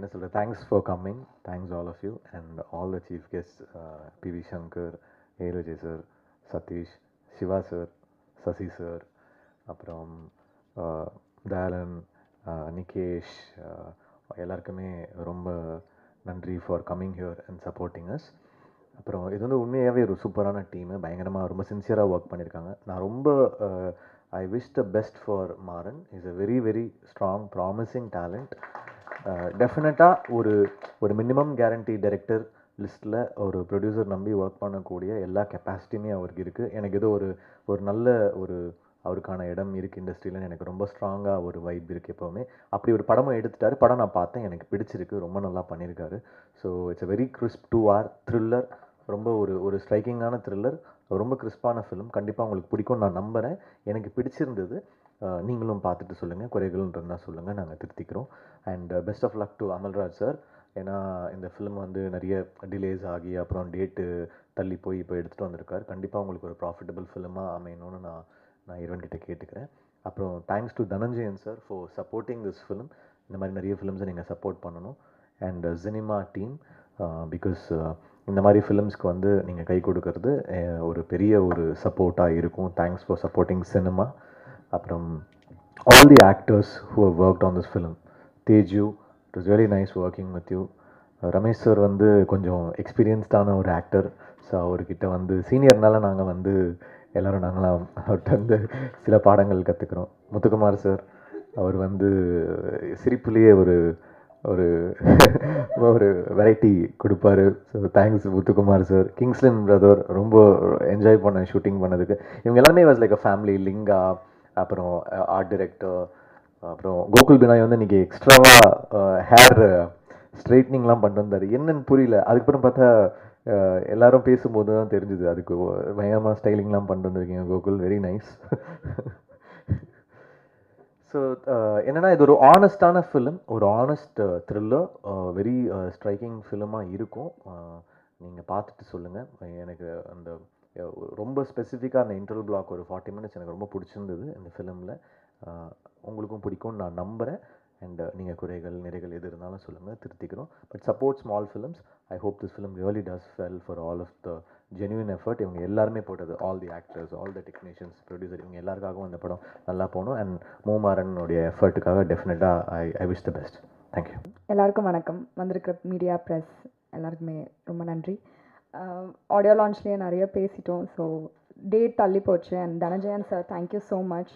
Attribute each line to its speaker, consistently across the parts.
Speaker 1: என்ன சொல்கிறது, thanks for coming, thanks all of you and all the chief guest, PV Shankar, ஏரோஜே sir, Sathish, Siva sir, Sasi sir, அப்புறம் தயாலன், நிகேஷ், எல்லாருக்குமே ரொம்ப நன்றி for coming here and supporting us. அப்புறம் இது வந்து உண்மையாகவே ஒரு சூப்பரான டீமு, பயங்கரமாக ரொம்ப சின்சியராக ஒர்க் பண்ணியிருக்காங்க. நான் ரொம்ப I wish the best for Maran. Is a very very strong promising talent. டெஃபினட்டாக ஒரு மினிமம் கேரண்டி டைரக்டர் லிஸ்ட்டில் ஒரு ப்ரொடியூசர் நம்பி ஒர்க் பண்ணக்கூடிய எல்லா கெப்பாசிட்டியுமே அவருக்கு இருக்குது. எனக்கு ஏதோ ஒரு நல்ல அவருக்கான இடம் இருக்குது இண்டஸ்ட்ரியில். எனக்கு ரொம்ப ஸ்ட்ராங்காக ஒரு வைப் இருக்குது எப்போவுமே. அப்படி ஒரு படமும் எடுத்துட்டார். படம் நான் பார்த்தேன், எனக்கு பிடிச்சிருக்கு, ரொம்ப நல்லா பண்ணியிருக்காரு. So it's a very crisp 2 hour thriller, ரொம்ப ஒரு ஸ்ட்ரைக்கிங்கான த்ரில்லர், ரொம்ப கிறிஸ்பான ஃபிலிம். கண்டிப்பாக உங்களுக்கு பிடிக்கும் நான் நம்புகிறேன். எனக்கு பிடிச்சிருந்தது. நீங்களும் பார்த்துட்டு சொல்லுங்கள், குறைகள் இருந்தால் சொல்லுங்கள், நாங்கள் திருத்திக்கிறோம். And best of luck to Amalraj sir. ஏன்னா இந்த ஃபிலிம் வந்து நிறைய டிலேஸ் ஆகி அப்புறம் டேட்டு தள்ளி போய் இப்போ எடுத்துகிட்டு வந்திருக்கார். கண்டிப்பாக உங்களுக்கு ஒரு ப்ராஃபிட்டபிள் ஃபிலிமாக அமையணும்னு நான் இறைவன்கிட்ட கேட்டுக்கிறேன். அப்புறம் thanks to Dhananjayan sir for supporting this film. இந்த மாதிரி நிறைய ஃபிலிம்ஸை நீங்கள் சப்போர்ட் பண்ணணும். அண்ட் சினிமா டீம், பிகாஸ் இந்த மாதிரி ஃபிலிம்ஸ்க்கு வந்து நீங்கள் கை கொடுக்கறது ஒரு பெரிய ஒரு சப்போர்ட்டாக இருக்கும். Thanks for supporting cinema. அப்புறம் all the actors who have worked on this film. Teju, it was very nice working with you. Ramesh sir வந்து கொஞ்சம் எக்ஸ்பீரியன்ஸ்டான ஒரு ஆக்டர். ஸோ அவர்கிட்ட வந்து சீனியர்னால நாங்கள் வந்து எல்லோரும் நாங்களாம் அவர்கிட்ட வந்து சில பாடங்கள் கற்றுக்குறோம். முத்துக்குமார் சார், அவர் வந்து சிரிப்புலேயே ஒரு ஒரு ஒரு வெரைட்டி கொடுப்பாரு. So thanks Muthukumar sir. Kingslin brother, ரொம்ப என்ஜாய் பண்ணேன் ஷூட்டிங் பண்ணதுக்கு. இவங்க எல்லாமே was like a family. Linga, அப்புறம் ஆர்ட் டைரக்டர், அப்புறம் கோகுல் பினாய் வந்து இன்றைக்கி எக்ஸ்ட்ராவாக ஹேர் ஸ்ட்ரைட்னிங்லாம் பண்ணிட்டு வந்தார். என்னன்னு புரியல. அதுக்கப்புறம் பார்த்தா எல்லாரும் பேசும்போது தான் தெரிஞ்சுது அதுக்கு பயங்கரமாக ஸ்டைலிங்லாம் பண்ணிட்டு வந்திருக்கீங்க கோகுல், வெரி நைஸ். ஸோ என்னென்னா இது ஒரு ஆனஸ்டான ஃபிலிம், ஒரு ஆனஸ்ட் த்ரில்லர், வெரி ஸ்ட்ரைக்கிங் ஃபிலிமாக இருக்கும். நீங்கள் பார்த்துட்டு சொல்லுங்கள். எனக்கு அந்த ரொம்ப ஸ்பெசிஃபிக்காக அந்த இன்டர்வல் பிளாக் ஒரு 40 minutes எனக்கு ரொம்ப பிடிச்சிருந்தது இந்த ஃபிலிமில். உங்களுக்கும் பிடிக்கும்னு நான் நம்புகிறேன். அண்ட் நீங்கள் குறைகள் நிறைகள் எது இருந்தாலும் சொல்லுங்கள், திருத்திக்கிறோம். But support small films. I hope this film really does well for all of the genuine effort. இவங்க எல்லாருமே போட்டது, all the actors, all the technicians, producer, இவங்க எல்லாருக்காகவும் இந்த படம் நல்லா போகணும். அண்ட் மூமாறனுடைய எஃபர்ட்டுக்காக டெஃபினட்டாக I wish the best. Thank you.
Speaker 2: எல்லாருக்கும் வணக்கம். வந்திருக்கிற மீடியா ப்ரெஸ் எல்லாருக்குமே ரொம்ப நன்றி. ஆடியோ லான்ச்லேயே நிறைய பேசிட்டோம். ஸோ டேட் தள்ளி போச்சு. And Dhananjayan sir, thank you so much.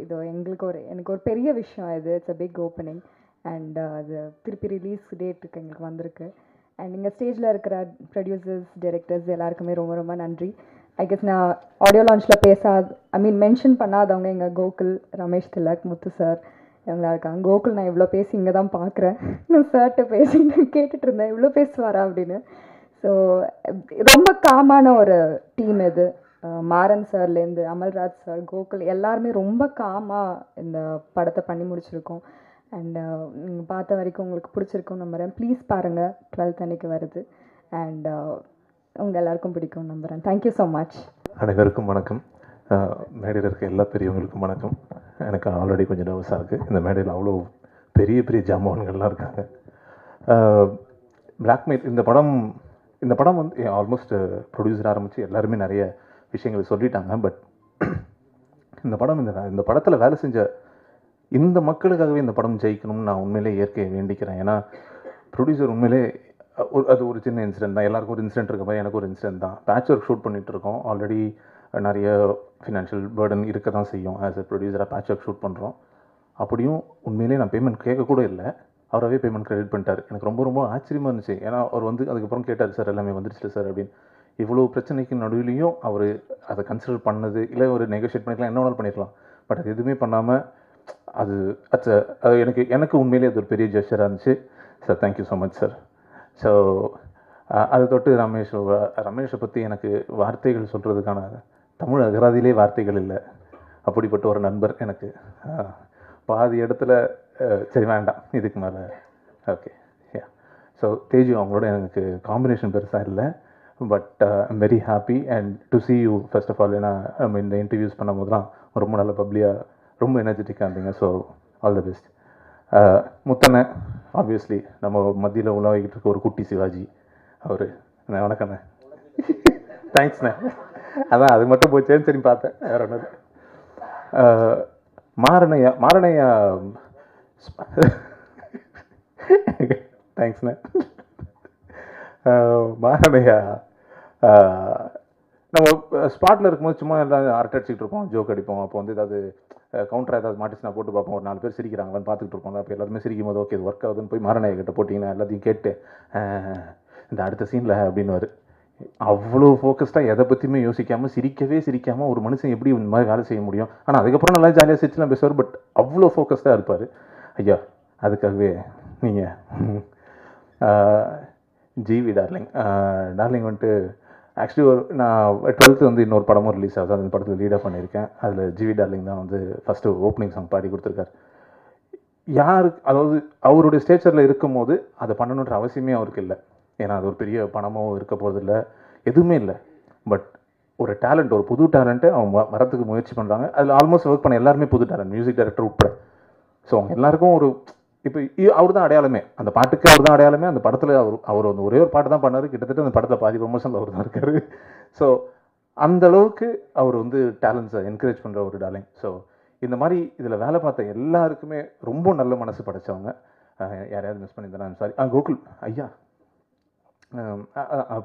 Speaker 2: இது எனக்கு ஒரு பெரிய விஷயம். It's a big opening. And அது திருப்பி ரிலீஸ் டேட்டுக்கு எங்களுக்கு வந்திருக்கு. அண்ட் இங்கே ஸ்டேஜில் இருக்கிற ப்ரொடியூசர்ஸ், டைரக்டர்ஸ் எல்லாருக்குமே ரொம்ப ரொம்ப நன்றி. ஐ கெஸ் நான் ஆடியோ லான்ச்சில் மென்ஷன் பண்ணாதவங்க எங்கள் கோகுல், ரமேஷ் திலக், முத்து சார் இவங்களா இருக்காங்க. கோகுல் நான் இவ்வளோ பேசி இங்கே தான் பார்க்குறேன். நான் சார்கிட்ட பேசி கேட்டுட்டு இருந்தேன், இவ்வளோ பேசுவாரா அப்படின்னு. ஸோ ரொம்ப காமான ஒரு டீம் இது. மாறன் சார்லேருந்து அமல்ராஜ் சார், கோகுல் எல்லாருமே ரொம்ப காமாக இந்த படத்தை பண்ணி முடிச்சிருக்கோம். அண்ட் நீங்கள் பார்த்த வரைக்கும் உங்களுக்கு பிடிச்சிருக்கும்னு நம்புகிறேன். ப்ளீஸ் பாருங்கள், 12th அன்னைக்கு வருது. அண்ட் உங்கள் எல்லாருக்கும் பிடிக்கும்னு நம்புகிறேன். Thank you so much.
Speaker 3: அனைவருக்கும் வணக்கம். மேடையில் இருக்க எல்லா பெரியவங்களுக்கும் வணக்கம். எனக்கு ஆல்ரெடி கொஞ்சம் நர்வஸாக இருக்குது. இந்த மேடையில் அவ்வளோ பெரிய பெரிய ஜாமான்கள்லாம் இருக்காங்க. பிளாக்மெயில் இந்த படம் வந்து ஆல்மோஸ்ட் ப்ரொடியூசர் ஆரம்பித்து எல்லாருமே நிறைய விஷயங்கள் சொல்லிட்டாங்க. பட் இந்த படத்தில் வேலை செஞ்ச இந்த மக்களுக்காகவே இந்த படம் ஜெயிக்கணும்னு நான் உண்மையிலே இயற்கையை வேண்டிக்கிறேன். ஏன்னா ப்ரொடியூசர் உண்மையிலே அது ஒரு சின்ன இன்சிடென்ட் தான். எல்லாருக்கும் ஒரு இன்சிடென்ட் இருக்க மாதிரி எனக்கு ஒரு இன்சிடென்ட் தான். பேட்ச் ஒர்க் ஷூட் பண்ணிகிட்டு இருக்கோம். ஆல்ரெடி நிறைய ஃபினான்ஷியல் பேர்டன் இருக்க தான் செய்யும். ஆஸ் எ ப்ரொடியூசராக பேட்ச் ஒர்க் ஷூட் பண்ணுறோம். அப்படியும் உண்மையிலே நான் பேமெண்ட் கேட்கக்கூட இல்லை, அவராகவே பேமெண்ட் கிரெடிட் பண்ணிட்டார். எனக்கு ரொம்ப ரொம்ப ஆச்சரியமாக இருந்துச்சு. ஏன்னா அவர் வந்து அதுக்கப்புறம் கேட்டார், சார் எல்லாமே வந்துடுச்சு சார் அப்படின்னு. இவ்வளோ பிரச்சனைக்கு நடுவிலையும் அவர் அதை கன்சிடர் பண்ணது, இல்லை ஒரு நெகோஷியேட் பண்ணிக்கலாம், என்ன வேணாலும் பண்ணிக்கலாம். பட் அது எதுவுமே பண்ணாமல் அது எனக்கு உண்மையிலே அது ஒரு பெரிய ஜெஸ்டராக இருந்துச்சு. Sir thank you so much sir. So அதை தொட்டு ரமேஷை பற்றி எனக்கு வார்த்தைகள் சொல்கிறதுக்கான தமிழ் அகராதியிலே வார்த்தைகள் இல்லை. அப்படிப்பட்ட ஒரு நண்பர் எனக்கு. பாதி இடத்துல சரி வேண்டாம் இதுக்கு மேலே. ஓகே, யா. ஸோ தேஜு அவங்களோட எனக்கு காம்பினேஷன் பெருசாக இல்லை. But I'm very happy and to see you first of all. ஏன்னா நம்ம இந்த இன்டர்வியூஸ் பண்ணும்போது தான் ரொம்ப நல்ல பப்ளியாக ரொம்ப எனர்ஜெட்டிக்காக இருந்தீங்க. So all the best. முத்தனை ஆப்வியஸ்லி நம்ம மத்தியில் உலாவிக்கிட்டு இருக்க ஒரு குட்டி சிவாஜி அவர். வணக்கண்ணே. தேங்க்ஸ்ண்ணே. அதான் அது மட்டும் போச்சேன்னு சரி பார்த்தேன், வேற ஒன்று. மாரணையா தேங்க்ஸ்ண்ணே. மாரணையா நம்ம ஸ்பாட்டில் இருக்கும்போது சும்மா எல்லாம் அரட்டை அடிச்சுட்டு இருப்போம், ஜோக் அடிப்போம். அப்போ வந்து ஏதாவது கவுண்டராக ஏதாவது மாட்டிச்சுனா போட்டு பார்ப்போம், ஒரு 4 பேர் சிரிக்கிறாங்களான்னு பார்த்துட்டு இருப்போம். அப்போ எல்லாருமே சிரிக்கும் போது ஓகே இது ஒர்க் ஆகுதுன்னு போய் மாரணையா கிட்ட போட்டிங்கன்னா எல்லாத்தையும் கேட்டு இந்த அடுத்த சீனில் அப்படின்னுவார். அவ்வளோ ஃபோக்கஸ்டாக எதை பற்றியுமே யோசிக்காமல் சிரிக்காமல் ஒரு மனுஷன் எப்படி இந்த மாதிரி வேலை செய்ய முடியும். ஆனால் அதுக்கப்புறம் நல்லா ஜாலியாக சிரிச்சுலாம் பேசுவார். பட் அவ்வளோ ஃபோக்கஸ்டாக இருப்பார் ஐயா. அதுக்காகவே நீங்கள் ஜிவி டார்லிங் வந்துட்டு ஆக்சுவலி நான் 12th வந்து இன்னொரு படமும் ரிலீஸ் ஆகுது, அந்த படத்தில் லீடாக பண்ணியிருக்கேன். அதில் ஜிவி டார்லிங் தான் வந்து ஃபஸ்ட்டு ஓப்பனிங் சாங் பாடி கொடுத்துருக்காரு. யாருக்கு அதாவது அவருடைய ஸ்டேச்சரில் இருக்கும் போது அதை பண்ணணுன்ற அவசியமே அவருக்கு இல்லை. ஏன்னா அது ஒரு பெரிய பணமோ இருக்க போகிறதில்ல, எதுவுமே இல்லை. பட் ஒரு டேலண்ட், ஒரு புது டேலண்ட்டு அவங்க வரத்துக்கு முயற்சி பண்ணுறாங்க. அதில் ஆல்மோஸ்ட் ஒர்க் பண்ண எல்லாருமே புது டேலண்ட், மியூசிக் டைரக்டர் உட்பட. ஸோ அவங்க எல்லாருக்கும் ஒரு இப்போ அவர் தான் அடையாளமே, அந்த பாட்டுக்கு அவர் தான் அடையாளமே. அந்த படத்தில் அவர் வந்து ஒரே ஒரு பாட்டு தான் பண்ணார், கிட்டத்தட்ட அந்த படத்தில் பாதி ப்ரொமோஷனில் அவர் தான் இருக்கார். ஸோ அந்தளவுக்கு அவர் வந்து டேலண்ட்ஸை என்கரேஜ் பண்ணுற ஒரு டார்லிங். ஸோ இந்த மாதிரி இதில் வேலை பார்த்த எல்லாருக்குமே ரொம்ப நல்ல மனசு படைச்சவங்க. யாரையாவது மிஸ் பண்ணியிருந்தேன் சாரி. கோகுல் ஐயா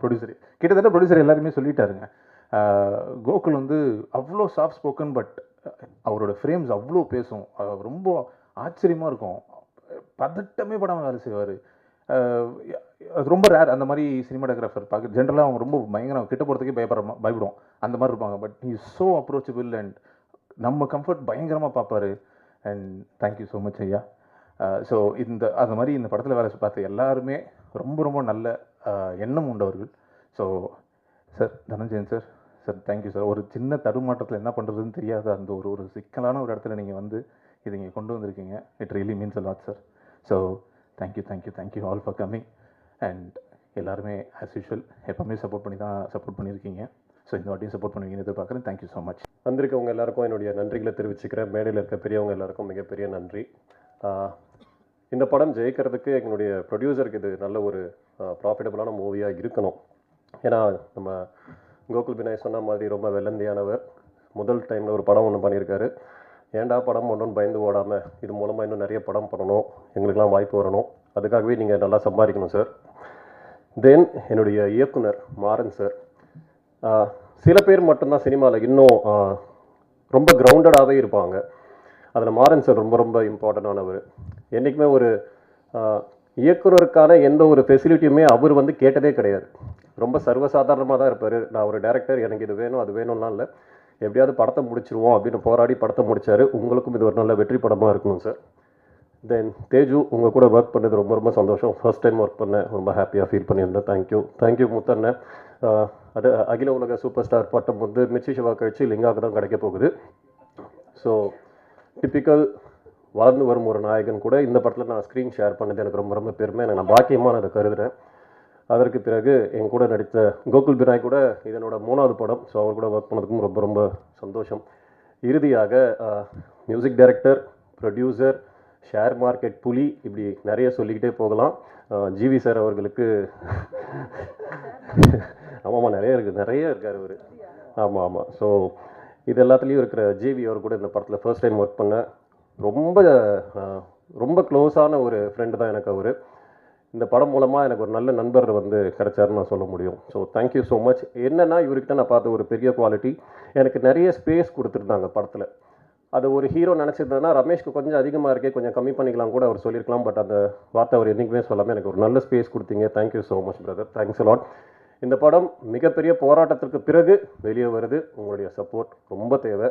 Speaker 3: ப்ரொடியூசர், கிட்டத்தட்ட ப்ரொடியூசர் எல்லாருமே சொல்லிட்டாருங்க. கோகுல் வந்து அவ்வளோ சாஃப்ட் ஸ்போக்கன், பட் அவரோட ஃப்ரேம்ஸ் அவ்வளோ பேசும், ரொம்ப ஆச்சரியமாக இருக்கும். பதட்டமே படாமல் வேலை செய்வார். அது ரொம்ப ரேர் அந்த மாதிரி சினிமாட்டோகிராஃபர் பார்க்க. ஜென்ரலாக அவங்க ரொம்ப பயங்கரம், கிட்ட போகிறதுக்கே பயப்படுவோம் அந்த மாதிரி இருப்பாங்க. But he is so approachable and நம்ம கம்ஃபர்ட் பயங்கரமாக பார்ப்பார். அண்ட் தேங்க்யூ ஸோ மச் ஐயா. ஸோ அந்த மாதிரி இந்த படத்தில் வேலை பார்த்து எல்லாருமே ரொம்ப நல்ல எண்ணம் உண்டவர்கள். So sir, Dhananjayan sir thank you sir. ஒரு சின்ன தடுமாற்றத்தில் என்ன பண்ணுறதுன்னு தெரியாத அந்த ஒரு சிக்கலான ஒரு இடத்துல நீங்கள் வந்து இதை இங்கே கொண்டு வந்திருக்கீங்க. It really means a lot sir. So thank you all for coming. And எல்லாருமே ஆஸ் யூஷுவல் எப்போவுமே சப்போர்ட் பண்ணியிருக்கீங்க. ஸோ இந்த வாட்டியும் சப்போர்ட் பண்ணுவீங்கன்னு எதிர்பார்க்குறேன். Thank you so much.
Speaker 4: வந்திருக்கவங்க எல்லாருக்கும் என்னுடைய நன்றிகளை தெரிவிச்சுக்கிறேன். மேடையில் இருக்க பெரியவங்க எல்லாருக்கும் மிகப்பெரிய நன்றி. இந்த படம் ஜெயிக்கிறதுக்கு எங்களுடைய ப்ரொடியூசருக்கு இது நல்ல ஒரு ப்ராஃபிட்டபுளான மூவியாக இருக்கணும். ஏன்னா நம்ம கோகுல் பினாய் சொன்ன மாதிரி ரொம்ப வெள்ளந்தியானவர். முதல் டைமில் ஒரு படம் ஒன்று பண்ணியிருக்காரு. ஏன்டா படம் ஒன்றுன்னு பயந்து ஓடாமல் இது மூலமாக இன்னும் நிறைய படம் பண்ணணும், எங்களுக்கெல்லாம் வாய்ப்பு வரணும், அதுக்காகவே நீங்கள் நல்லா சம்பாதிக்கணும் சார். தென் என்னுடைய இயக்குனர் மாறன் சார். சில பேர் மட்டும்தான் சினிமாவில் இன்னும் ரொம்ப கிரவுண்டடாகவே இருப்பாங்க. அதில் மாறன் சார் ரொம்ப இம்பார்ட்டண்டானவர். என்றைக்குமே ஒரு இயக்குனருக்கான எந்த ஒரு ஃபெசிலிட்டியுமே அவர் வந்து கேட்டதே கிடையாது. ரொம்ப சர்வசாதாரணமாக தான் இருப்பார். நான் ஒரு டைரக்டர், எனக்கு இது வேணும் அது வேணும்லாம் இல்லை, எப்படியாவது படத்தை முடிச்சிருவோம் அப்படின்னு போராடி படத்தை முடித்தார். உங்களுக்கும் இது ஒரு நல்ல வெற்றி படமாக இருக்கணும் சார். தென் தேஜு, உங்கள் கூட ஒர்க் பண்ணது ரொம்ப சந்தோஷம். ஃபர்ஸ்ட் டைம் ஒர்க் பண்ணேன், ரொம்ப ஹாப்பியாக ஃபீல் பண்ணியிருந்தேன். தேங்க்யூ முத்தண்ணன். அது அகில உலக சூப்பர் ஸ்டார் பட்டம் வந்து மிர்ச்சி சிவா கழிச்சு லிங்காவுக்கு தான் கிடைக்க போகுது. ஸோ டிப்பிக்கல் வளர்ந்து வரும் ஒரு நாயகன் கூட இந்த படத்தில் நான் ஸ்க்ரீன் ஷேர் பண்ணது எனக்கு ரொம்ப பெருமை. எனக்கு நான் பாக்கியமாக நான் அதை கருதுகிறேன். அதற்கு பிறகு என் கூட நடித்த கோகுல் பினாய் கூட இதனோட 3வது படம். ஸோ அவர் கூட ஒர்க் பண்ணதுக்கும் ரொம்ப சந்தோஷம். இறுதியாக music director, producer, share market புலி, இப்படி நிறைய சொல்லிக்கிட்டே போகலாம். ஜிவி சார் அவர்களுக்கு ஆமாம் நிறைய இருக்கார் அவர். ஆமாம். ஸோ இது எல்லாத்துலேயும் இருக்கிற ஜிவி அவர் கூட இந்த படத்தில் ஃபர்ஸ்ட் டைம் ஒர்க் பண்ண ரொம்ப க்ளோஸான ஒரு ஃப்ரெண்டு தான் எனக்கு அவர். இந்த படம் மூலமாக எனக்கு ஒரு நல்ல நண்பர் வந்து கிடைச்சாருன்னு நான் சொல்ல முடியும். So thank you so much. என்னென்னா இவர்கிட்ட நான் பார்த்த ஒரு பெரிய குவாலிட்டி, எனக்கு நிறைய ஸ்பேஸ் கொடுத்துருந்தாங்க படத்தில். அது ஒரு ஹீரோ நினச்சிருந்ததுன்னா ரமேஷ்க்கு கொஞ்சம் அதிகமாக இருக்கே, கொஞ்சம் கம்மி பண்ணிக்கலாம் கூட அவர் சொல்லியிருக்கலாம். பட் அந்த வார்த்தை அவர் என்றைக்குமே சொல்லாமல் எனக்கு ஒரு நல்ல ஸ்பேஸ் கொடுத்தீங்க. Thank you so much brother. Thanks a lot. இந்த படம் மிகப்பெரிய போராட்டத்திற்கு பிறகு வெளியே வருது. உங்களுடைய சப்போர்ட் ரொம்ப தேவை.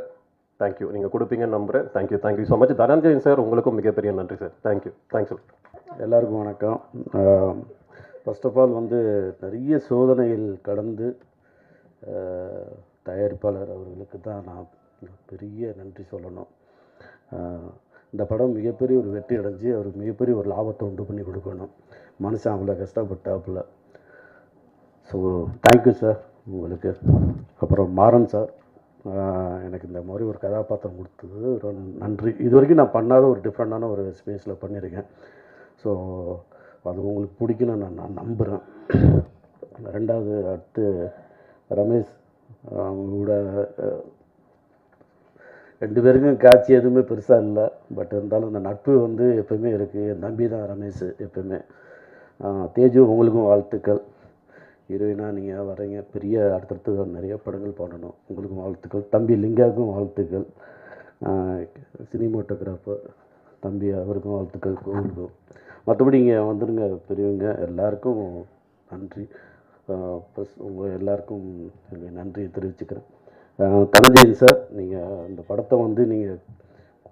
Speaker 4: தேங்க்யூ. நீங்கள் கொடுப்பீங்கன்னு நம்புகிறேன். Thank you so much. Dhananjayan sir, உங்களுக்கும் மிகப்பெரிய நன்றி சார். தேங்க்ஸ்.
Speaker 5: எல்லாருக்கும் வணக்கம். ஃபர்ஸ்ட் ஆஃப் ஆல் வந்து நிறைய சோதனைகள் கடந்து தயாரிப்பாளர் அவர்களுக்கு தான் நான் பெரிய நன்றி சொல்லணும். இந்த படம் மிகப்பெரிய ஒரு வெற்றி அடைஞ்சு அவருக்கு மிகப்பெரிய ஒரு லாபத்தை உண்டு பண்ணி கொடுக்கணும். மனுஷன் அவ்வளோ கஷ்டப்பட்டாப்புல. ஸோ தேங்க்யூ சார் உங்களுக்கு. அப்புறம் மாறன் சார், எனக்கு இந்த மாதிரி ஒரு கதாபாத்திரம் கொடுத்தது ரொம்ப நன்றி. இது வரைக்கும் நான் பண்ணாத ஒரு டிஃப்ரெண்டான ஒரு ஸ்பேஸில் பண்ணியிருக்கேன். ஸோ அது உங்களுக்கு பிடிக்கணும்னு நான் நம்புகிறேன். ரெண்டாவது அடுத்து ரமேஷ், அவங்க கூட 2 பேருக்கும் காட்சி எதுவுமே பெருசாக இல்லை. பட் இருந்தாலும் அந்த நட்பு வந்து எப்போயுமே இருக்குது. என் தம்பி தான் ரமேஷ் எப்போயுமே. தேஜு, உங்களுக்கும் வாழ்த்துக்கள். ஹீரோயினாக நீங்கள் வர்றீங்க, பெரிய அடுத்தடுத்து நிறைய படங்கள் பண்ணணும், உங்களுக்கும் வாழ்த்துக்கள். தம்பி லிங்காவுக்கும் வாழ்த்துக்கள். சினிமோட்டோகிராஃபர் தம்பி, அவருக்கும் வாழ்த்துக்கள். கோவிலுக்கும் மற்றபடி இங்கே வந்துடுங்க பெரியவங்க எல்லாருக்கும் நன்றி. ப்ளஸ் உங்கள் எல்லாருக்கும் நன்றியை தெரிவிச்சுக்கிறேன். தனஞ்சயன் சார், நீங்கள் இந்த படத்தை வந்து நீங்கள்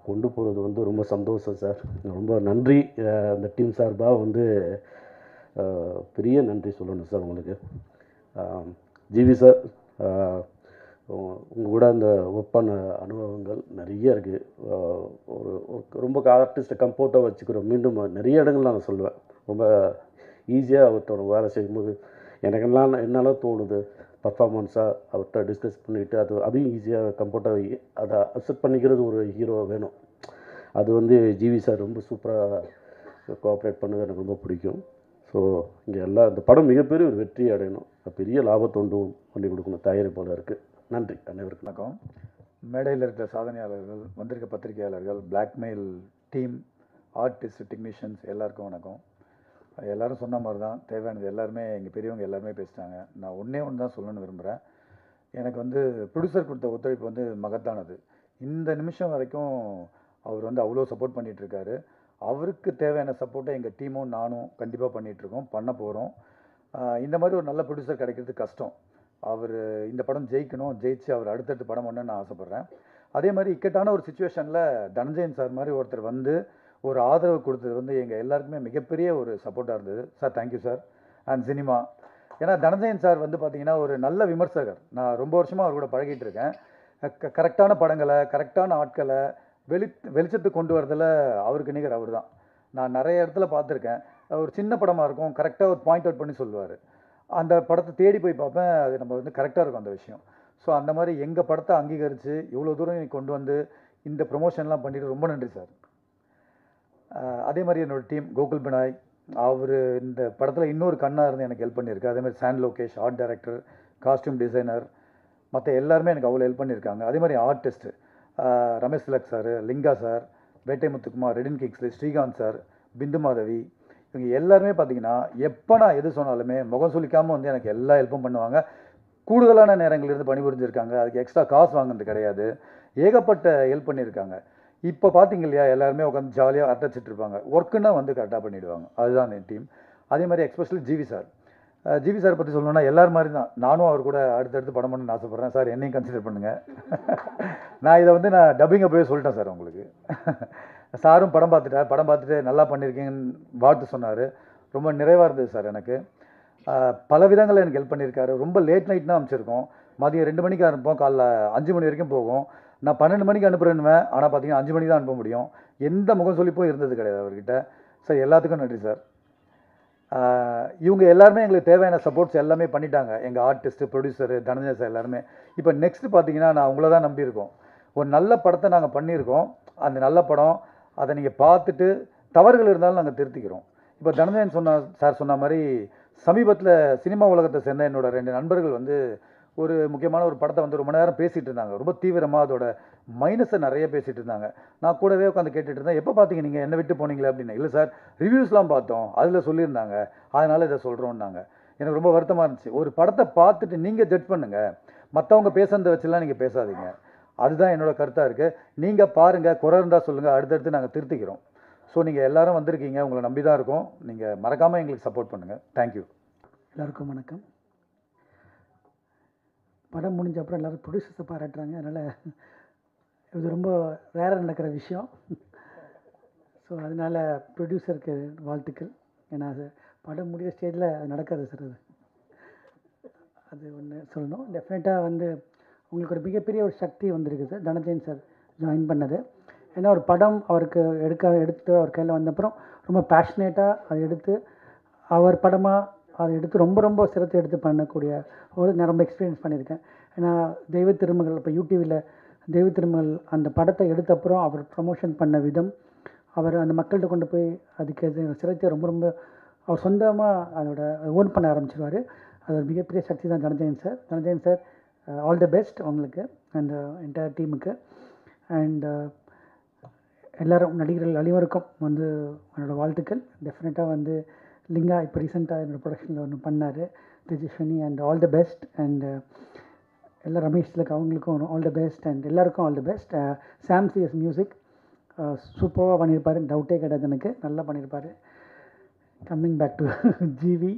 Speaker 5: கொண்டு போகிறது வந்து ரொம்ப சந்தோஷம் சார், ரொம்ப நன்றி. அந்த டீம் சார்பாக வந்து பெரிய நன்றி சொல்லணும் சார் உங்களுக்கு. ஜிவி சார், உங்கள் கூட அந்த ஒர்க் பண்ண அனுபவங்கள் நிறைய இருக்குது. ஒரு ரொம்ப ஆர்டிஸ்ட்டை கம்ஃபர்ட்டாக வச்சுக்கிறோம். மீண்டும் நிறைய இடங்கள் நான் சொல்லுவேன், ரொம்ப ஈஸியாக அவர்கிட்ட வேலை செய்யும்போது எனக்கெல்லாம் என்னால் தோணுது, பர்ஃபார்மன்ஸாக அவர்கிட்ட டிஸ்கஸ் பண்ணிவிட்டு அதையும் ஈஸியாக கம்ஃபர்ட்டாக அதை அக்செப்ட் பண்ணிக்கிறது ஒரு ஹீரோ வேணும். அது வந்து ஜிவி சார் ரொம்ப சூப்பராக கோஆப்ரேட் பண்ணது எனக்கு ரொம்ப பிடிக்கும். ஸோ இங்கே எல்லாம் இந்த படம் மிகப்பெரிய ஒரு வெற்றி அடையணும், பெரிய லாபத்தை பண்ணி கொடுக்கணும் தயாரிப்பாளர் இருக்குது. நன்றி அனைவருக்கும்.
Speaker 6: வணக்கம். மேடையில் இருக்கிற சாதனையாளர்கள், வந்திருக்க பத்திரிகையாளர்கள், பிளாக்மெயில் டீம், ஆர்டிஸ்ட், டெக்னீஷியன்ஸ் எல்லாருக்கும் வணக்கம். எல்லோரும் சொன்ன மாதிரி தான், தேவையானது எல்லாருமே எங்கள் பெரியவங்க எல்லாருமே பேசிட்டாங்க. நான் ஒன்றே தான் சொல்லணும்னு விரும்புகிறேன். எனக்கு வந்து ப்ரொடியூசர் கொடுத்த ஒத்துழைப்பு வந்து மகத்தானது. இந்த நிமிஷம் வரைக்கும் அவர் வந்து அவ்வளோ சப்போர்ட் பண்ணிகிட்ருக்காரு. அவருக்கு தேவையான சப்போர்ட்டை எங்கள் டீமும் நானும் கண்டிப்பாக பண்ணிகிட்ருக்கோம், பண்ண போகிறோம். இந்த மாதிரி ஒரு நல்ல ப்ரொடியூசர் கிடைக்கிறது கஷ்டம். அவர் இந்த படம் ஜெயிக்கணும், ஜெயிச்சு அவர் அடுத்தடுத்து படம் பண்ணணும்னு நான் ஆசைப்பட்றேன். அதே மாதிரி இக்கட்டான ஒரு சுச்சுவேஷனில் தனஞ்சயன் சார் மாதிரி ஒருத்தர் வந்து ஒரு ஆதரவு கொடுத்தது வந்து எங்கள் எல்லாருக்குமே மிகப்பெரிய ஒரு சப்போர்ட்டாக இருந்தது sir. Thank you sir. And cinema, ஏன்னா தனஞ்சயன் சார் வந்து பார்த்திங்கன்னா ஒரு நல்ல விமர்சகர். நான் ரொம்ப வருஷமாக அவர் கூட பழகிட்டு இருக்கேன். கரெக்டான படங்களை, கரெக்டான ஆட்களை வெளிச்சத்துக்கு கொண்டு வரதில் அவருக்கு நிகர் அவர் தான். நான் நிறைய இடத்துல பார்த்துருக்கேன். ஒரு சின்ன படமாக இருக்கும், கரெக்டாக ஒரு பாயிண்ட் அவுட் பண்ணி சொல்லுவார். அந்த படத்தை தேடி போய் பார்ப்பேன், அது நம்ம வந்து கரெக்டாக இருக்கும் அந்த விஷயம். ஸோ அந்த மாதிரி எங்கள் படத்தை அங்கீகரித்து இவ்வளோ தூரம் கொண்டு வந்து இந்த ப்ரொமோஷன்லாம் பண்ணிவிட்டு ரொம்ப நன்றி சார். அதே மாதிரி என்னோடய டீம், கோகுல் பினாய், அவர் இந்த படத்தில் இன்னொரு கண்ணாக இருந்து எனக்கு ஹெல்ப் பண்ணியிருக்கு. அதே மாதிரி சாண்ட் Lokesh, art director, costume designer, மற்ற எல்லாருமே எனக்கு அவ்வளோ ஹெல்ப் பண்ணியிருக்காங்க. அதே மாதிரி artist Ramesh Thilak sir, Linga sir, Vettai Muthukumar, Redin Kingsley, Srikanth sir, Bindu Madhavi, இவங்க எல்லாருமே பார்த்தீங்கன்னா எப்போ நான் எது சொன்னாலுமே முகம் சொல்லிக்காமல் வந்து எனக்கு எல்லா ஹெல்ப்பும் பண்ணுவாங்க. கூடுதலான நேரங்களிலிருந்து பணிபுரிஞ்சிருக்காங்க. அதுக்கு எக்ஸ்ட்ரா காசு வாங்கினது கிடையாது. ஏகப்பட்ட ஹெல்ப் பண்ணியிருக்காங்க. இப்போ பார்த்தீங்க இல்லையா, எல்லாருமே உட்காந்து ஜாலியாக அட்டச்சிட்டு இருப்பாங்க. ஒர்க்குன்னா வந்து கரெக்டாக பண்ணிவிடுவாங்க. அதுதான் என் டீம். அதே மாதிரி especially GV sir. GV sir பற்றி சொல்லணும்னா எல்லாரும் மாதிரி தான் நானும் அவர் கூட அடுத்தடுத்து படம் பண்ணணும்னு ஆசைப்பட்றேன் சார். என்னையும் கன்சிடர் பண்ணுங்கள். நான் இதை வந்து நான் டப்பிங்கை போய் சொல்லிட்டேன் சார் உங்களுக்கு. சாரும் படம் பார்த்துட்டு நல்லா பண்ணியிருக்கீங்கன்னு வாழ்த்து சொன்னார். ரொம்ப நிறைவாக இருந்தது சார் எனக்கு. பல விதங்களில் எனக்கு ஹெல்ப் பண்ணியிருக்காரு. ரொம்ப லேட் நைட்னா அனுப்பிச்சிருக்கோம். மதியம் 2 மணிக்கு அனுப்போம், காலைல 5 மணி வரைக்கும் போகும். நான் 12 மணிக்கு அனுப்புகிறேன்னுவேன், ஆனால் பார்த்தீங்கன்னா 5 மணிக்கு தான் அனுப்ப முடியும். எந்த முகம் சொல்லிப்போ இருந்தது கிடையாது அவர்கிட்ட. சார் எல்லாத்துக்கும் நன்றி சார். இவங்க எல்லாருமே எங்களுக்கு தேவையான சப்போர்ட்ஸ் எல்லாமே பண்ணிட்டாங்க. எங்கள் ஆர்டிஸ்ட்டு, ப்ரொடியூசரு, தனஞ்சய் சார் எல்லாருமே. இப்போ நெக்ஸ்ட்டு பார்த்தீங்கன்னா நான் உங்களை தான் நம்பியிருக்கோம். ஒரு நல்ல படத்தை நாங்கள் பண்ணியிருக்கோம். அந்த நல்ல படம் அதை நீங்கள் பார்த்துட்டு தவறுகள் இருந்தாலும் நாங்கள் திருத்திக்கிறோம். இப்போ தனஞ்சயன் சார் சொன்ன மாதிரி சமீபத்தில் சினிமா உலகத்தை சேர்ந்த என்னோட 2 நண்பர்கள் வந்து ஒரு முக்கியமான ஒரு படத்தை வந்து ரொம்ப நேரம் பேசிகிட்டு இருந்தாங்க. ரொம்ப தீவிரமாக அதோட மைனஸை நிறைய பேசிகிட்டு இருந்தாங்க. நான் கூடவே உட்காந்து கேட்டுட்டு இருந்தேன், எப்போ பார்த்தீங்க நீங்கள், என்ன விட்டு போனீங்களே அப்படின்னு. இல்லை சார், ரிவ்யூஸ்லாம் பார்த்தோம், அதில் சொல்லியிருந்தாங்க, அதனால் இதை சொல்கிறோன்னாங்க. எனக்கு ரொம்ப வருத்தமாக இருந்துச்சு. ஒரு படத்தை பார்த்துட்டு நீங்கள் ஜட்ஜ் பண்ணுங்கள், மற்றவங்க பேசுறதை வச்சுலாம் நீங்கள் பேசாதீங்க. அதுதான் என்னோடய கருத்தாக இருக்குது. நீங்கள் பாருங்கள், குறை இருந்தால் சொல்லுங்கள், அடுத்தடுத்து நாங்கள் திருத்திக்கிறோம். ஸோ நீங்கள் எல்லோரும் வந்திருக்கீங்க, உங்களை நம்பி தான் இருக்கோம். நீங்கள் மறக்காமல் எங்களுக்கு சப்போர்ட் பண்ணுங்கள். தேங்க்யூ.
Speaker 7: எல்லாருக்கும் வணக்கம். படம் முடிஞ்ச அப்புறம் எல்லோரும் ப்ரொடியூசர்ஸை பாராட்டுறாங்க. அதனால் இது ரொம்ப ரேராக நடக்கிற விஷயம். ஸோ அதனால் ப்ரொடியூசருக்கு வாழ்த்துக்கள். ஏன்னா அது படம் முடிகிற ஸ்டேஜில் அது நடக்காது சார். அது ஒன்று சொல்லணும். டெஃபினட்டாக வந்து உங்களுக்கு ஒரு மிகப்பெரிய ஒரு சக்தி வந்திருக்கு சார், தனஞ்சயன் சார் ஜாயின் பண்ணது. ஏன்னா ஒரு படம் அவருக்கு எடுத்து அவர் கையில் வந்தப்புறம் ரொம்ப பேஷனேட்டாக அதை எடுத்து அவர் படமாக அதை எடுத்து ரொம்ப சிரத்தை எடுத்து பண்ணக்கூடிய நான் ரொம்ப எக்ஸ்பீரியன்ஸ் பண்ணியிருக்கேன். ஏன்னா தெய்வ திருமகள், இப்போ யூடிவியில் தெய்வ திருமகள் அந்த படத்தை எடுத்தப்புறம் அவர் ப்ரமோஷன் பண்ண விதம், அவர் அந்த மக்கள்கிட்ட கொண்டு போய் அதுக்கு அது சிரத்தை ரொம்ப ரொம்ப அவர் சொந்தமாக அதோட ஓன் பண்ண ஆரம்பிச்சிருவார். அது ஒரு மிகப்பெரிய சக்தி தான் Dhananjayan sir. All the best உங்களுக்கு அந்த என்டையர் டீமுக்கு. அண்ட் எல்லோரும் நடிகர்கள் அனைவருக்கும் வந்து என்னோடய வாழ்த்துக்கள். டெஃபினட்டாக வந்து லிங்கா இப்போ ரீசெண்டாக என்னோடய ப்ரொடக்ஷனில் ஒன்று பண்ணார், Tejaswini. And all the best. And எல்லாம் ரமேஷ் திலக் அவங்களுக்கும் ஆல் த பெஸ்ட். அண்ட் எல்லாருக்கும் all the best. Sam CS music சூப்பராக பண்ணியிருப்பார், டவுட்டே கிடையாது எனக்கு, நல்லா பண்ணியிருப்பார். Coming back to GV.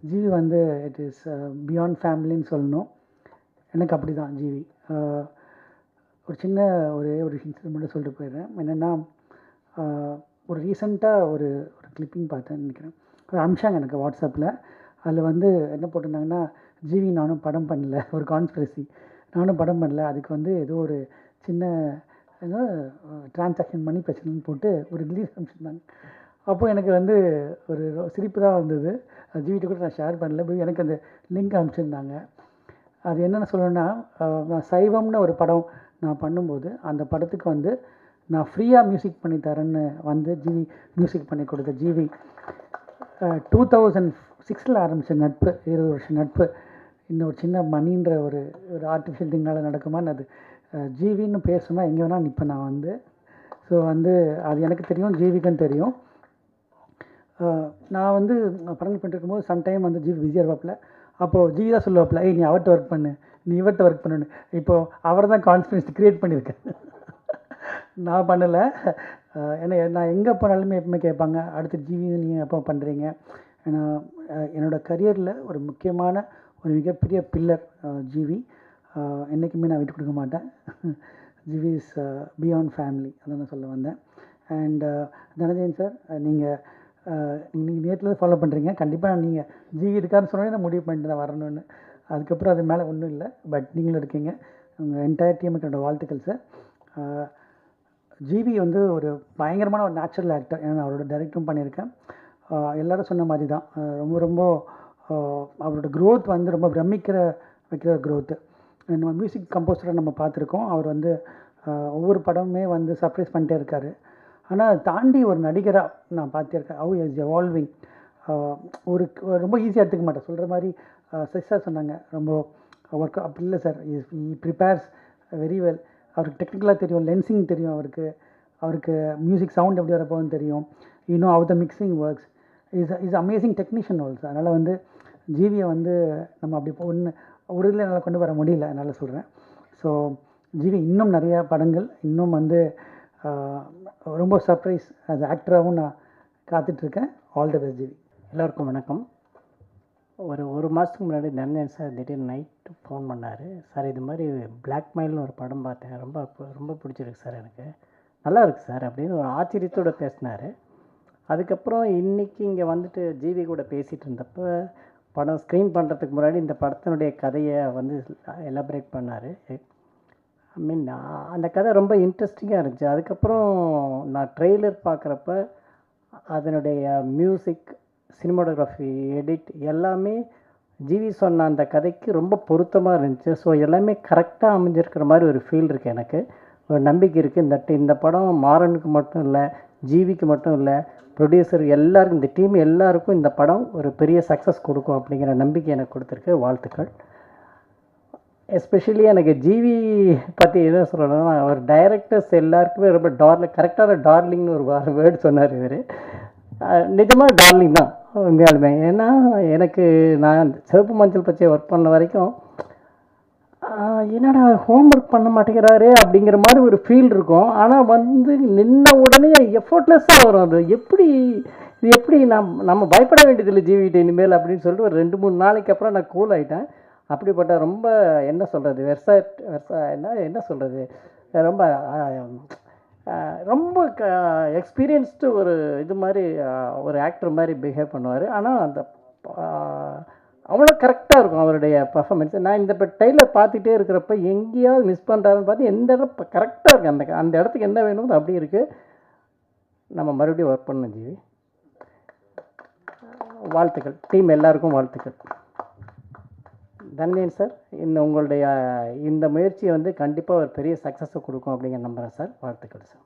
Speaker 7: GV வந்து இட் இஸ் பியாண்ட் ஃபேமிலின்னு சொல்லணும். எனக்கு அப்படி தான் ஜிவி. ஒரு சின்ன ஒரு இன்சிடென்ட் மட்டும் சொல்லிட்டு போயிடுறேன். என்னென்னா ஒரு ரீசெண்டாக ஒரு கிளிப்பிங் பார்த்தேன்னு நினைக்கிறேன், அனுப்பிச்சாங்க எனக்கு வாட்ஸ்அப்பில். அதில் வந்து என்ன போட்டிருந்தாங்கன்னா, ஜிவி நானும் படம் பண்ணல, ஒரு கான்ஸ்பிரசி, நானும் படம் பண்ணல, அதுக்கு வந்து ஏதோ ஒரு சின்ன ஏதோ டிரான்சாக்ஷன் மணி பிரச்சனைன்னு போட்டு ஒரு ரிலீஸ் அனுப்பிச்சிருந்தாங்க. அப்போது எனக்கு வந்து ஒரு சிரிப்பு தான் வந்தது. ஜிவிட்ட கூட நான் ஷேர் பண்ணல, எனக்கு அந்த லிங்க் அனுப்பிச்சிருந்தாங்க. அது என்னென்னு சொல்லணுன்னா, நான் சைவம்னு ஒரு படம் நான் பண்ணும்போது அந்த படத்துக்கு வந்து நான் ஃப்ரீயாக மியூசிக் பண்ணி தரேன்னு வந்து ஜிவி மியூசிக் பண்ணி கொடுத்த ஜிவி 2006 ஆரம்பித்த நட்பு, 20 வருஷம் நட்பு. இன்னும் ஒரு சின்ன மணின்ற ஒரு ஆர்டிஃபிஷியல் திங்னால் நடக்குமான்னு அது ஜிவின்னு பேசுனா எங்கே வேணால் நிற்பேன் நான் வந்து. ஸோ வந்து அது எனக்கு தெரியும், ஜிவிக்குன்னு தெரியும். நான் வந்து படங்கள் பண்ணிட்டு இருக்கும்போது சம்டைம் வந்து ஜிவி பிஸியாக இருப்பாப்பில். அப்போது ஜிவி தான் சொல்லுவாப்பில், நீ அவர்கிட்ட ஒர்க் பண்ணு, நீ இவர்கிட்ட ஒர்க் பண்ணுன்னு. இப்போது அவர் தான் கான்ஃபிடன்ஸ் க்ரியேட் பண்ணியிருக்கேன், நான் பண்ணலை. ஏன்னா நான் எங்கே போனாலுமே எப்பவுமே கேட்பாங்க, அடுத்து ஜிவி நீங்கள் எப்போ பண்ணுறீங்க. ஏன்னா என்னோடய கரியரில் ஒரு முக்கியமான ஒரு மிகப்பெரிய பில்லர் ஜிவி. என்றைக்குமே நான் விட்டு கொடுக்க மாட்டேன். ஜிவி இஸ் பியாண்ட் ஃபேமிலி, அதான் நான் சொல்ல வந்தேன். அண்ட் தனஞ்சயன் சார், நீங்கள் நேற்றுலேருந்து ஃபாலோ பண்ணுறீங்க. கண்டிப்பாக நீங்கள் ஜிவி இருக்காருன்னு சொன்னோன்னே நான் முடிவு பண்ணிட்டு தான் வரணும்னு. அதுக்கப்புறம் அது மேலே ஒன்றும் இல்லை, பட் நீங்களும் இருக்கீங்க. உங்கள் என்டையர் டீமுக்கு என்னோடய வாழ்த்துக்கள் சார். ஜிவி வந்து ஒரு பயங்கரமான ஒரு நேச்சுரல் ஆக்டர். ஏன்னா அவரோட டைரக்டும் பண்ணியிருக்கேன். எல்லோரும் சொன்ன மாதிரி தான் ரொம்ப ரொம்ப அவரோட க்ரோத் வந்து ரொம்ப வைக்கிற க்ரோத்து. நம்ம மியூசிக் கம்போசரை நம்ம பார்த்துருக்கோம். அவர் வந்து ஒவ்வொரு படமுமே வந்து சர்ப்ரைஸ் பண்ணிட்டே இருக்கார். ஆனால் அதை தாண்டி ஒரு நடிகராக நான் பார்த்துருக்கேன். How is evolving. ஒரு ரொம்ப ஈஸியாக எடுத்துக்க மாட்டேன், சொல்கிற மாதிரி சார் சொன்னாங்க, ரொம்ப ஒர்க் அப்படி இல்லை சார். இ ப்ரிப்பேர்ஸ் வெரி வெல். அவருக்கு டெக்னிக்கலாக தெரியும், லென்சிங் தெரியும், அவருக்கு மியூசிக் சவுண்ட் எப்படி வரப்போகுதுன்னு தெரியும். இன்னும் அவர் the mixing works is amazing technician also. அதனால் வந்து ஜிவியை வந்து நம்ம அப்படி ஒரு இதில் என்னால் கொண்டு வர முடியல, அதனால் சொல்கிறேன். ஸோ ஜிவி இன்னும் நிறையா படங்கள், இன்னும் வந்து ரொம்ப சர்ப்ரைஸ் அது ஆக்டராகவும் நான் காத்துட்ருக்கேன். All the best GV.
Speaker 8: எல்லோருக்கும் வணக்கம். ஒரு மாதத்துக்கு முன்னாடி தனஞ்சயன் சார் திடீர்னு நைட்டு ஃபோன் பண்ணார். சார் இது மாதிரி பிளாக்மெயில்னு ஒரு படம் பார்த்தேன், ரொம்ப பிடிச்சிருக்கு சார், எனக்கு நல்லா இருக்குது சார் அப்படின்னு ஒரு ஆச்சரியத்தோடு பேசினார். அதுக்கப்புறம் இன்றைக்கி இங்கே வந்துட்டு ஜிவி கூட பேசிகிட்டு இருந்தப்போ படம் ஸ்க்ரீன் பண்ணுறதுக்கு முன்னாடி இந்த படத்தினுடைய கதையை வந்து எலாபரேட் பண்ணார். ஐ மீன் அந்த கதை ரொம்ப இன்ட்ரெஸ்டிங்காக இருந்துச்சு. அதுக்கப்புறம் நான் ட்ரெய்லர் பார்க்குறப்ப அதனுடைய மியூசிக், சினிமாட்டோகிராஃபி, எடிட் எல்லாமே ஜிவி சொன்ன அந்த கதைக்கு ரொம்ப பொருத்தமாக இருந்துச்சு. ஸோ எல்லாமே கரெக்டாக அமைஞ்சிருக்கிற மாதிரி ஒரு ஃபீல் இருக்குது. எனக்கு ஒரு நம்பிக்கை இருக்குது. இந்த படம் மாறனுக்கு மட்டும் இல்லை, ஜிவிக்கு மட்டும் இல்லை, ப்ரொடியூசர் எல்லாருக்கும், இந்த டீம் எல்லாருக்கும் இந்த படம் ஒரு பெரிய சக்ஸஸ் கொடுக்கும் அப்படிங்கிற நம்பிக்கை எனக்கு கொடுத்துருக்கு. வாழ்த்துக்கள். எஸ்பெஷலி எனக்கு ஜிவி பற்றி என்ன சொல்லணும்னா, அவர் டைரக்டர்ஸ் எல்லாருக்குமே ரொம்ப கரெக்டான டார்லிங்னு ஒரு வேர்டு சொன்னார் இவர். நிஜமாக டார்லிங் தான் உண்மையாலுமே. ஏன்னா எனக்கு நான் சிவப்பு மஞ்சள் பச்சை ஒர்க் பண்ண வரைக்கும் என்னடா ஹோம்ஒர்க் பண்ண மாட்டேங்கிறாரு அப்படிங்கிற மாதிரி ஒரு ஃபீல் இருக்கும். ஆனால் வந்து நின்ன உடனே எஃபோர்ட்லெஸ்ஸாக வரும். அது எப்படி நம்ம பயப்பட வேண்டியதில்லை ஜிவிட்ட இனிமேல் அப்படின்னு சொல்லிட்டு ஒரு 2-3 நாளைக்கு அப்புறம் நான் கூல் ஆகிட்டேன். அப்படிப்பட்ட ரொம்ப என்ன சொல்கிறது என்ன சொல்கிறது ரொம்ப ரொம்ப எக்ஸ்பீரியன்ஸ்டு ஒரு இது மாதிரி ஒரு ஆக்டர் மாதிரி பிஹேவ் பண்ணுவார். ஆனால் அந்த அவ்வளோ கரெக்டாக இருக்கும் அவருடைய பர்ஃபார்மன்ஸ். நான் இந்த ட்ரெய்லர் பார்த்துட்டே இருக்கிறப்ப எங்கேயாவது மிஸ் பண்ணுறாருன்னு பார்த்து எந்த இடம் கரெக்டாக இருக்குது. அந்த இடத்துக்கு என்ன வேணுமோ அப்படி இருக்குது. நம்ம மறுபடியும் ஒர்க் பண்ணணும் ஜிவி. வாழ்த்துக்கள். டீம் எல்லாருக்கும் வாழ்த்துக்கள். தனஞ்சயன் சார், உங்களுடைய இந்த முயற்சியை வந்து கண்டிப்பாக ஒரு பெரிய சக்ஸஸை கொடுக்கும் அப்படிங்கிற நம்புகிறேன் சார். வாழ்த்துக்கள் சார்.